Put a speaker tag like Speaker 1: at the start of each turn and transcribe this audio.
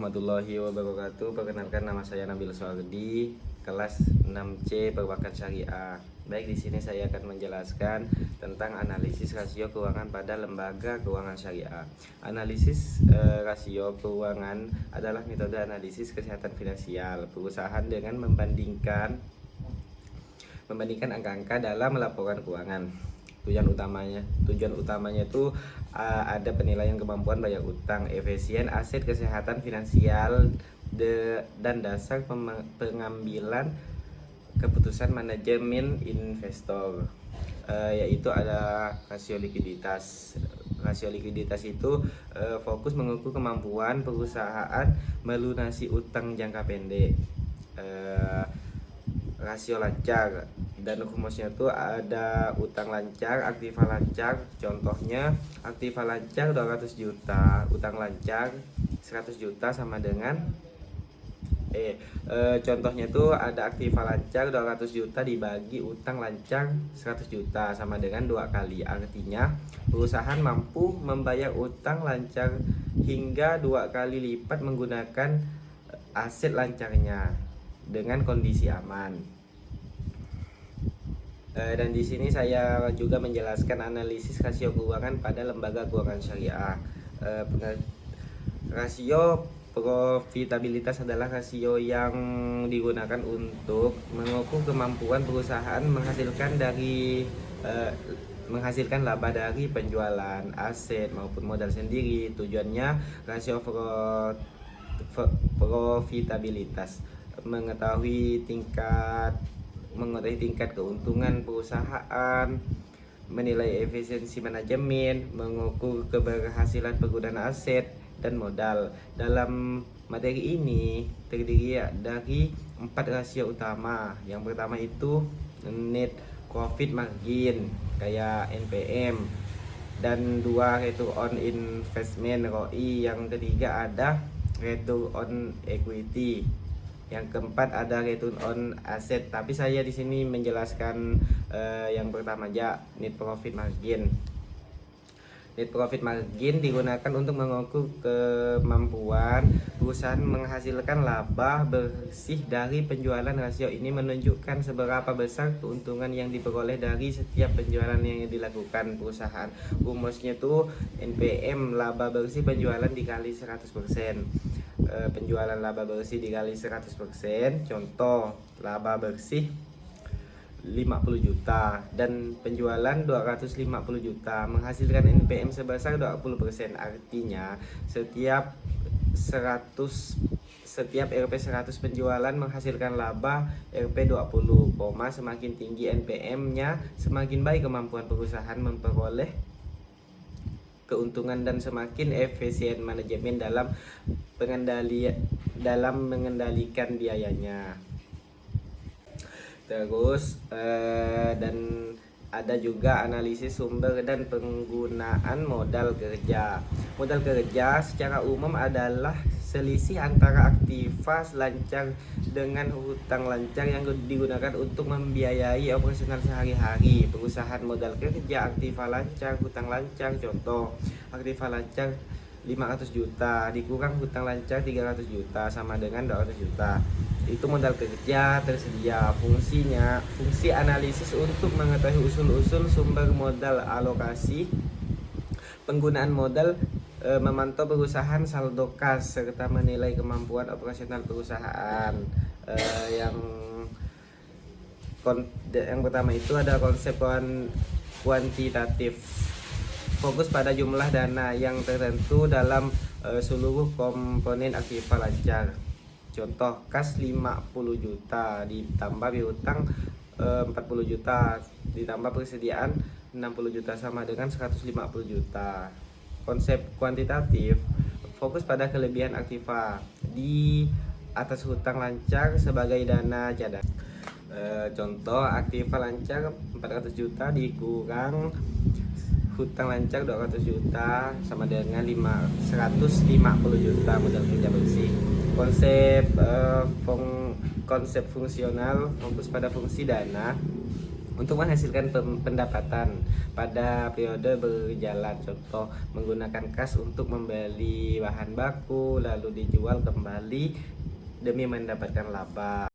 Speaker 1: warahmatullahi wabarakatuh. Perkenalkan, nama saya Nabil Suardi, kelas 6C Perbankan Syariah. Baik, di sini saya akan menjelaskan tentang analisis rasio keuangan pada lembaga keuangan syariah. Analisis rasio keuangan adalah metode analisis kesehatan finansial perusahaan dengan membandingkan angka-angka dalam laporan keuangan. Tujuan utamanya itu ada penilaian kemampuan bayar utang, efisien aset, kesehatan finansial, dan dasar pengambilan keputusan manajemen investor, yaitu ada rasio likuiditas. Rasio likuiditas itu fokus mengukur kemampuan perusahaan melunasi utang jangka pendek. Rasio lancar dan rumusnya itu ada utang lancar, aktiva lancar. Contohnya aktiva lancar 200 juta, utang lancar 100 juta sama dengan contohnya itu ada aktiva lancar 200 juta dibagi utang lancar 100 juta sama dengan 2 kali. Artinya perusahaan mampu membayar utang lancar hingga 2 kali lipat menggunakan aset lancarnya dengan kondisi aman. Dan di sini saya juga menjelaskan analisis rasio keuangan pada lembaga keuangan syariah. Rasio profitabilitas adalah rasio yang digunakan untuk mengukur kemampuan perusahaan menghasilkan laba dari penjualan aset maupun modal sendiri. Tujuannya rasio profitabilitas mengetahui tingkat keuntungan perusahaan, menilai efisiensi manajemen, mengukur keberhasilan penggunaan aset dan modal. Dalam materi ini terdiri dari 4 rasio utama. Yang pertama itu net profit margin kayak NPM, dan 2 return on investment ROI. Yang ketiga ada return on equity. Yang keempat ada return on asset. Tapi saya di sini menjelaskan yang pertama aja, net profit margin. Net profit margin digunakan untuk mengukur kemampuan perusahaan menghasilkan laba bersih dari penjualan. Rasio ini menunjukkan seberapa besar keuntungan yang diperoleh dari setiap penjualan yang dilakukan perusahaan. Rumusnya tuh NPM, laba bersih penjualan dikali 100%. Penjualan laba bersih dikali 100%. Contoh, laba bersih 50 juta dan penjualan 250 juta menghasilkan NPM sebesar 20%. Artinya setiap Rp 100 penjualan menghasilkan laba Rp 20, semakin tinggi NPM-nya semakin baik kemampuan perusahaan memperoleh keuntungan dan semakin efisien manajemen dalam mengendalikan biayanya. Terus dan ada juga analisis sumber dan penggunaan modal kerja. Modal kerja secara umum adalah selisih antara aktiva lancar dengan hutang lancar yang digunakan untuk membiayai operasional sehari-hari perusahaan. Modal kerja, aktiva lancar, hutang lancar. Contoh, aktiva lancar 500 juta dikurang hutang lancar 300 juta sama dengan 200 juta. Itu modal kerja tersedia. Fungsi analisis untuk mengetahui usul-usul sumber modal, alokasi penggunaan modal, memantau perusahaan saldo kas, serta menilai kemampuan operasional perusahaan. Yang pertama itu ada konsep kuantitatif, fokus pada jumlah dana yang tertentu dalam seluruh komponen aktiva lancar. Contoh, kas 50 juta ditambah piutang 40 juta ditambah persediaan 60 juta sama dengan 150 juta. Konsep kuantitatif fokus pada kelebihan aktiva di atas hutang lancar sebagai dana cadangan. Contoh, aktiva lancar 400 juta dikurang hutang lancar 200 juta sama dengan 150 juta modal kerja bersih. Konsep fungsional fokus pada fungsi dana untuk menghasilkan pendapatan pada periode berjalan. Contoh, menggunakan kas untuk membeli bahan baku lalu dijual kembali demi mendapatkan laba.